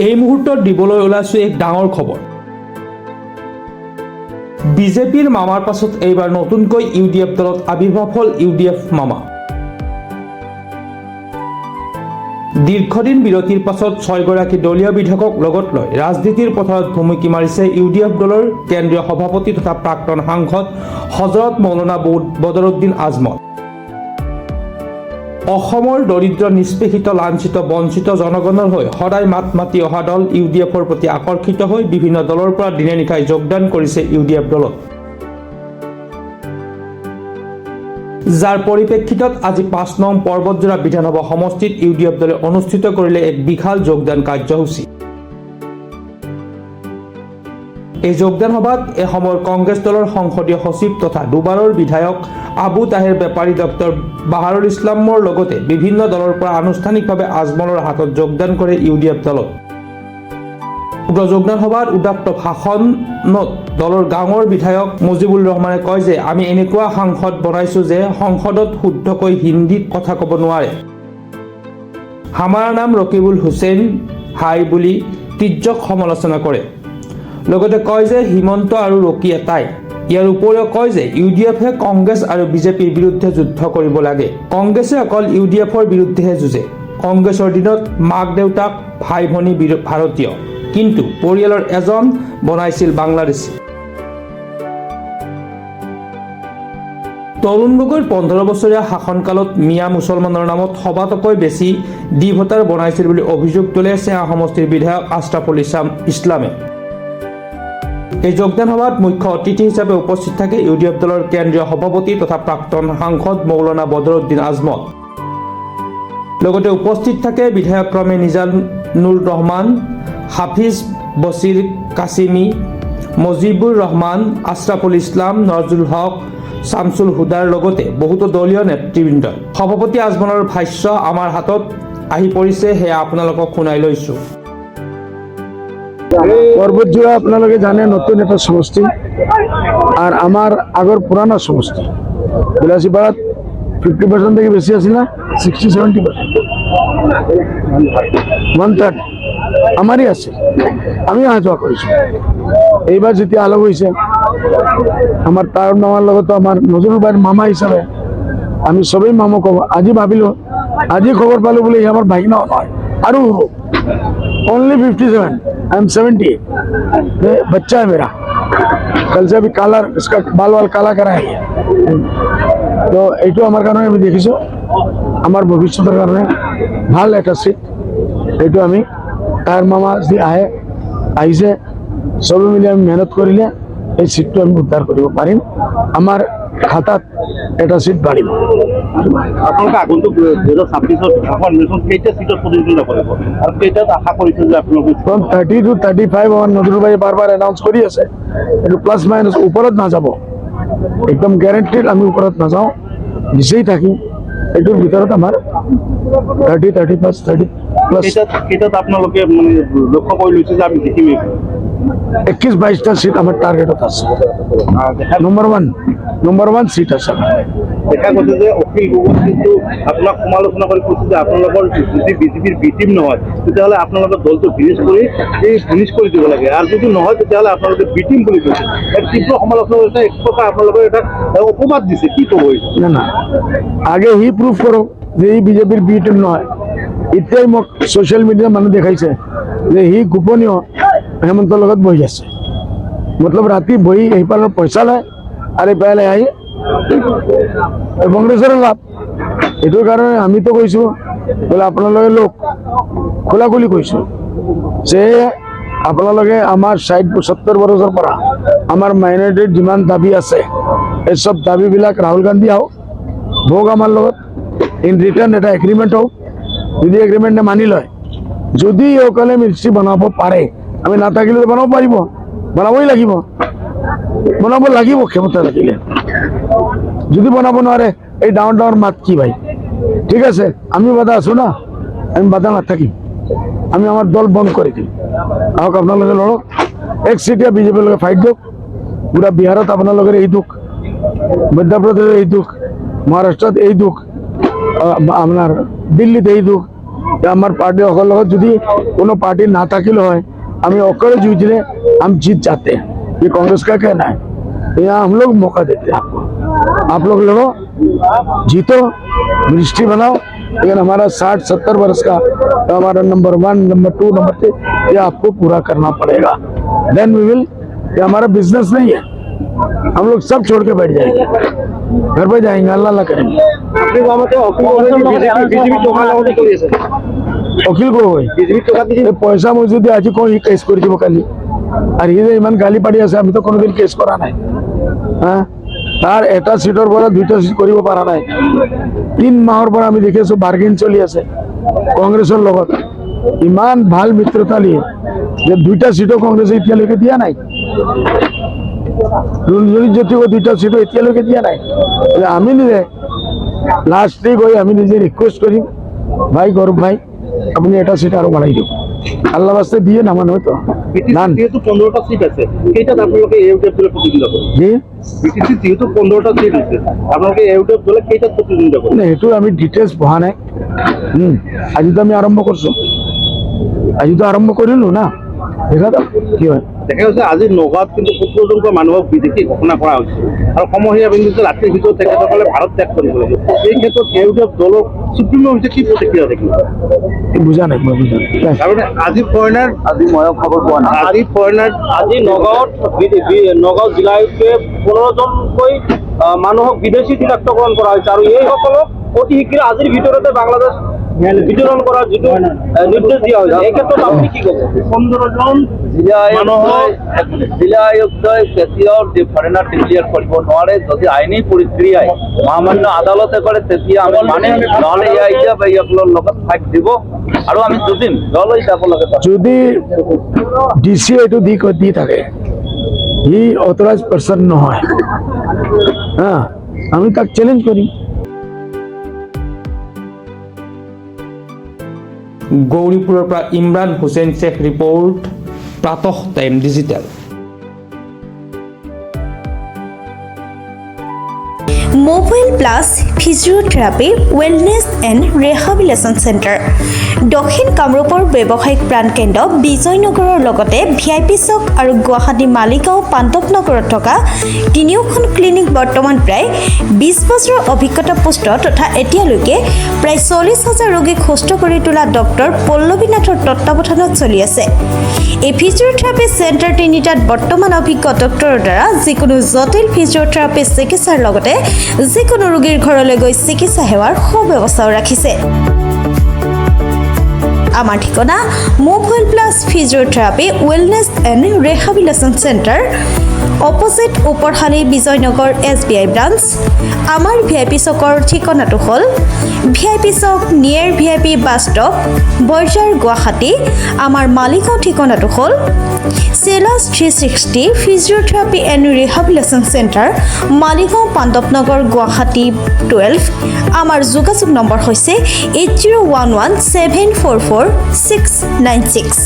এই মুহূৰ্তত দিবলৈ ওলাইছো এক ডাঙৰ খবৰ। বিজেপিৰ মামাৰ পাছত এইবাৰ নতুনকৈ ইউডিএফ দলত আবিৰ্ভাৱ হ'ল ইউডিএফ মামা। দীৰ্ঘদিন বিৰতিৰ পাছত ৬গৰাকী দলীয় বিধায়কক লগত লৈ ৰাজনীতিৰ পথাৰত ভুমুকি মাৰিছে ইউডিএফ দলৰ কেন্দ্ৰীয় সভাপতি তথা প্ৰাক্তন সাংসদ হজৰত মৌলানা বদৰুদ্দিন আজমল। অসমৰ দৰিদ্ৰ নিষ্পেষিত লাঞ্ছিত বঞ্চিত জনগণৰ হৈ সদায় মাত মাতি অহা দল ইউডিএফৰ প্ৰতি আকৰ্ষিত হৈ বিভিন্ন দলৰ পৰা দিনে নিশাই যোগদান কৰিছে ইউডিএফ দলত। যাৰ পৰিপ্ৰেক্ষিতত আজি ৫ নং পৰ্বতজোৰা বিধানসভা সমষ্টিত ইউডিএফ দলে অনুষ্ঠিত কৰিলে এক বিশাল যোগদান কাৰ্যসূচী। এই যোগদান সভাত এসময়ৰ কংগ্ৰেছ দলৰ সংসদীয় সচিব তথা দুবাৰৰ বিধায়ক আবু তাহেৰ বেপাৰী ডক্টৰ বাহাৰুল ইছলামৰ লগতে বিভিন্ন দলৰ পৰা আনুষ্ঠানিকভাৱে আজমলৰ হাতত যোগদান কৰে ইউডিএফ দলত। উক্ত যোগদান সভাত উদাত্ত ভাষণত দলৰ গাঁৱৰ বিধায়ক মুজিবুৰ ৰহমানে কয় যে আমি এনেকুৱা সাংসদ বনাইছো যে সংসদত শুদ্ধকৈ হিন্দীত কথা ক'ব নোৱাৰে। হামাৰা নাম ৰকিবুল হুছেইন হাই বুলি তীৰ্যক সমালোচনা কৰে। লগতে কয় যে হিমন্ত আৰু ৰকি এটাই। ইয়াৰ উপৰিও কয় যে ইউডিএফে কংগ্ৰেছ আৰু বিজেপিৰ বিৰুদ্ধে যুদ্ধ কৰিব লাগে। কংগ্ৰেছে অকল ইউডিএফৰ বিৰুদ্ধেহে যুঁজে। কংগ্ৰেছৰ দিনত মাক দেউতাক ভাই ভনী ভাৰতীয়, কিন্তু পৰিয়ালৰ এজন বনাইছিল বাংলাদেশী। তৰুণ গগৈৰ ১৫ বছৰীয়া শাসনকালত মিয়া মুছলমানৰ নামত সবাতোকৈ বেছি ডি ভোটাৰ বনাইছিল বুলি অভিযোগ তোলে চেয়া সমষ্টিৰ বিধায়ক আশ্ৰাফুল ইছলামে। এই যোগদান সভাত মুখ্য অতিথি হিচাপে উপস্থিত থাকে ইউডিএফ দলৰ কেন্দ্ৰীয় সভাপতি তথা প্ৰাক্তন সাংসদ মৌলানা বদৰুদ্দিন আজমল। লগতে উপস্থিত থাকে বিধায়কক্ৰমে নিজানুৰ ৰহমান, হাফিজ বছিৰ কাছিমি, মজিবুৰ ৰহমান, আশ্ৰাফুল ইছলাম, নজৰুল হক, শামছুল হুদাৰ লগতে বহুতো দলীয় নেতৃবৃন্দ। সভাপতি আজমলৰ ভাষ্য আমাৰ হাতত আহি পৰিছে, সেয়া আপোনালোকক শুনাই লৈছো। পর্বতজোড়া আপনারা জানেন নতুন একটা সমষ্টি আর আমার আগর পুরানো সমষ্টি বিলাসীপাড়াত 50% থেকে বেশি আছে না 60-70% 1/3 আমারই আছে। আমি অহা যোৱা কৰিছো। এইবাৰ যেতিয়া আলগ হৈছে আমার তার মামার লগত আমার নজরুল ভাইয়ের মামা হিসাবে আমি সবেই মামা কব। আজি ভাবিলো, আজি খবর পালো বলে আমার ভাগিনা নয় আৰু ओनली 57, आई एम 70। बच्चा है मेरा, कल से अभी काला इसका बाल वाल काला कराएंगे। तो এইটো আমার কারণে আমি দেখিছো আমার ভবিষ্যতের কারণে ভাল একটা সিট। এইটো আমি তার মামা যদি আহিছে সবে মিলি আমি মেহনত কৰিলে এই সিটটো আমি উদ্ধাৰ কৰিব পাৰিম। আমাৰ খাতাত এটা সিট বাড়িব। আপোনালোকে আগন্তুক 2026 নিৰ্বাচন কেইটা সিটত প্ৰতিদ্বন্দ্বিতা কৰিব আৰু কেইটাত আশা কৰিছে যে আপোনালোকে? 30 to 35 আমাৰ নজৰুল ভাই বাৰবাৰ অ্যানাউন্স কৰি আছে। এইটো প্লাস মাইনাস ওপৰত নাযাব, একদম গ্যাৰান্টিড আমি ওপৰত নাযাওঁ, নিচেই থাকিম। এইটোৰ ভিতৰত আমাৰ 30 প্লাস কেইটাত আপোনালোকে মানে লক্ষ্য কৰি লৈছে যে আমি জিকিমেই? 21-22টা সিট আমার টার্গেটত আছে। নম্বর ওয়ান সিট আছে। দেখা গৈছে যে অখিল গগৈ কিন্তু আপোনাক সমালোচনা কৰি কৈছে যে আপোনালোকৰ যদি বিজেপিৰ বি টিম নহয় তেতিয়াহ'লে আপোনালোকৰ দলটো ফিনিছ কৰি দিব লাগে, আৰু যদি নহয় তেতিয়াহ'লে আপোনালোকে বি টিম বুলি কৈছে। এক তীব্ৰ সমালোচনা কৰিছে, এক প্ৰকাৰ আপোনালোকৰ এটা অপবাদ দিছে। কি ক'ব? না আগে সি প্ৰুফ কৰক যে ই বিজেপিৰ বি টিম নহয়। এতিয়াই মোক ছ'চিয়েল মিডিয়াত মানুহ দেখাইছে যে সি গোপনীয় হেমন্তৰ লগত বহি আছে। মতলব ৰাতি বহি সেইফালৰ পইচা লয় আৰু এইফালে আহি কংগ্ৰেছৰ লাভ। এইটোৰ কাৰণে আমিতো কৈছো বোলে আপোনালোকে লোক খোলাখুলি কৈছো যে আপোনালোকে আমাৰ 60-70 বছৰৰ পৰা আমাৰ মাইনৰিটিৰ যিমান দাবী আছে এই সব দাবীবিলাক ৰাহুল গান্ধী ভোগ আমাৰ লগত ইন ৰিটাৰ্ণ এটা এগ্ৰিমেণ্ট হওক। যদি এগ্ৰিমেণ্টে মানি লয়, যদি অকলে মিনিষ্ট্ৰী বনাব পাৰে, আমি নাথাকিলে বনাব পাৰিব, বনাবই লাগিব, বনাব লাগিব ক্ষমতা থাকিলে। যদি বনাব নোৱাৰে এই ডাঙৰ ডাঙৰ মাত কি ভাই? ঠিক আছে, আমি বাধা আছো না, আমি বাধা নাথাকিম, আমি আমার দল বন্ধ করে দিম। আহক আপোনালোকে লড়ক, এক সিটিয়া বিজেপির লগে ফাইট দিয়ক। পুরা বিহারত আপোনালোকের এই দুখ, মধ্যপ্রদেশের এই দুখ, মহারাষ্ট্রত এই দুখ, আপনার দিল্লিতে এই দুখ, যে আমার পার্টি লগত যদি কোনো पार्टी ना থাকিলে হয় আমি অকলে জুঝলে हम जीत जाते हैं। ये कांग्रेस का कहना है। यहाँ हम लोग मौका देते हैं आपको, आप लोग लड़ो, जीतो, मिनिस्ट्री बनाओ, लेकिन हमारा 60-70 वर्ष का तो हमारा नंबर 1, नंबर 2, नंबर 3 ये आपको पूरा करना पड़ेगा। देन वी विल, ये हमारा बिजनेस नहीं है, हम लोग सब छोड़ के बैठ जाएंगे, घर पे जाएंगे, अल्लाह अल्लाह करेंगे। আপনি আমাকে বিজেপি টোকা লগতে কৰি আছে অখিল গগৈ বিজেপি টোকা দি এই পয়সা মই যদি আজি কওঁ সি কেছ কৰি দিব কালি, আৰু সি যে ইমান গালি পাৰি আছে আমি তো কোনোদিন কেছ কৰা নাই। তাৰ এটা সিটৰ পৰা দুইটা সিট কৰিব পৰা নাই। 3 মাহৰ পৰা আমি দেখি আছো বাৰ্গেন চলি আছে কংগ্ৰেছৰ লগত, ইমান ভাল মিত্ৰতা লিয়ে যে দুইটা সিটও কংগ্ৰেছে এতিয়ালৈকে দিয়া নাই। জ্যোতিকো দুইটা সিটও এতিয়ালৈকে দিয়া নাই। আমি নিজে লাস্টে গৈ আমি নিজে রিকোয়েস্ট করিম, ভাই গৌরব ভাই আপনি এটা সিট আরো বাড়াই দিন, আল্লাহ বাস্তে দিয়ে নামান হয়তো নান যেহেতু 15টা সিট আছে কেইটাত আপোনালোকে ইউটিউব দলে প্ৰতিদ্বন্দ্বিতা কৰিব জি বিটিসি যেহেতু 15টা সিট আছে আপোনালোকে ইউটিউব দলে কেইটাত প্ৰতিদ্বন্দ্বিতা কৰিব না এইটো আমি ডিটেইলস বহা নাই। আজি তো আমি আরম্ভ করছো, আজি তো আরম্ভ করিলো না, দেখা দাও কি হয়। দেখা গৈছে আজি নগাঁৱত কিন্তু 17জনকৈ মানুহক বিদেশী ঘোষণা কৰা হৈছে আৰু সমহীয়া বিন্দুতে ৰাতিৰ ভিতৰত তেখেতসকলে ভাৰত ত্যাগ কৰিব লাগিব। এই ক্ষেত্ৰত ইউটিউব দলৰ সুপ্ৰিম হৈছে কি প্ৰতিক্ৰিয়া থাকিব? বুঝা নাই মই বুঝা নাই। তাৰমানে আজি ফৰেনাৰ আজি ময়ো খবৰ পোৱা নাই আজি ফৰেনাৰ আজি নগাঁৱত নগাঁও জিলা আয়ুক্তে 15জনকৈ মানুহক বিদেশী চিনাক্তকৰণ কৰা হৈছে আৰু এইসকলক অতি শীঘ্ৰে আজিৰ ভিতৰতে বাংলাদেশ বিতৰণ কৰাৰ যিটো নিৰ্দেশ দিয়া হৈছে, এই ক্ষেত্ৰত আপুনি কি ক'ব? 15জন জিলা আয়ুক্তই কেতিয়াও ফৰেনাৰ ডিক্লেয়াৰ কৰিব নোৱাৰে। যদি আইনী প্ৰক্ৰিয়াই মহামান্য আদালতে কৰে তেতিয়া আমি মানিম, নহ'লে ইয়াৰ লগত ফাইট দিব আৰু আমি যুঁজিম দলৈ যাব লাগে। যদি ডিসি এইটো দি থাকে ই অথরাইজ পার্সন নহয়, আমি তাক চ্যালেঞ্জ করিম। গৌৰীপুৰৰ পৰা Imran Hussain Sheikh report, Pratah time digital. Mobile plus physiotherapy wellness and rehabilitation centre দক্ষিণ কামৰূপৰ ব্যৱসায়িক প্ৰাণকেন্দ্ৰ বিজয়নগৰৰ লগতে VIP চক আৰু গুৱাহাটী মালিগাঁও পাণ্ডৱনগৰত থকা তিনিওখন ক্লিনিক বৰ্তমান প্ৰায় 20 বছৰৰ অভিজ্ঞতা পুষ্ট তথা এতিয়ালৈকে প্ৰায় 40,000 ৰোগীক সুস্থ কৰি তোলা ডক্টৰ পল্লৱীনাথৰ তত্ত্বাৱধানত চলি আছে। এই ফিজিওথেৰাপি চেণ্টাৰ তিনিটাত বৰ্তমান অভিজ্ঞ ডক্টৰৰ দ্বাৰা যিকোনো জটিল ফিজিওথেৰাপি চিকিৎসাৰ লগতে যিকোনো ৰোগীৰ ঘৰলৈ গৈ চিকিৎসা সেৱাৰ সুব্যৱস্থাও ৰাখিছে। আমাৰ ঠিকনা mobile plus physiotherapy wellness and rehabilitation centre, opposite Uparshali Bijaynagar SBI branch. আমাৰ VIP চকৰ ঠিকনাটো হ'ল VIP chowk near VIP bus stop, Borjhar, Guwahati. আমাৰ মালিগাঁও ঠিকনাটো হ'ল চেলাছ 360 physiotherapy and rehabilitation centre, Maligaon Pandavnagar, Guwahati 12। আমাৰ যোগাযোগ নম্বৰ হৈছে 8011744696।